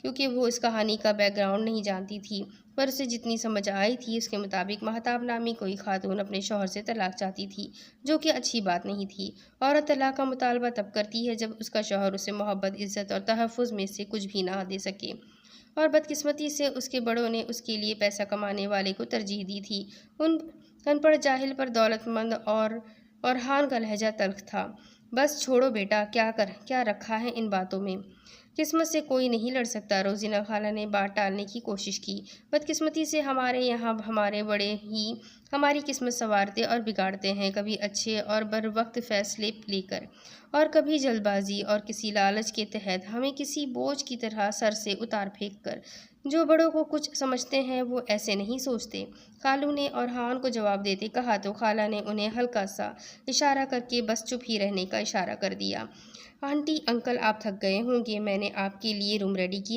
क्योंकि वो इस कहानी का बैकग्राउंड नहीं जानती थी। पर उसे जितनी समझ आई थी उसके मुताबिक महताब नामी कोई खातून अपने शौहर से तलाक चाहती थी, जो कि अच्छी बात नहीं थी। औरत तलाक का मुतालबा तब करती है जब उसका शौहर उसे मोहब्बत, इज्जत और तहफ़्फ़ुज़ में से कुछ भी ना दे सके। और बदकिस्मती से उसके बड़ों ने उसके लिए पैसा कमाने वाले को तरजीह दी थी। उन अनपढ़ जाहिल पर दौलतमंद और हान का लहजा तल्ख था। बस छोड़ो बेटा, क्या रखा है इन बातों में। किस्मत से कोई नहीं लड़ सकता। रोज़ीना खाला ने बात टालने की कोशिश की। बदकिस्मती से हमारे यहाँ हमारे बड़े ही हमारी किस्मत संवारते और बिगाड़ते हैं, कभी अच्छे और बर वक्त फैसले लेकर, और कभी जल्दबाजी और किसी लालच के तहत हमें किसी बोझ की तरह सर से उतार फेंक कर। जो बड़ों को कुछ समझते हैं वो ऐसे नहीं सोचते। खालू ने और हान को जवाब देते कहा तो खाला ने उन्हें हल्का सा इशारा करके बस चुप ही रहने का इशारा कर दिया। आंटी अंकल, आप थक गए होंगे, मैंने आपके लिए रूम रेडी किया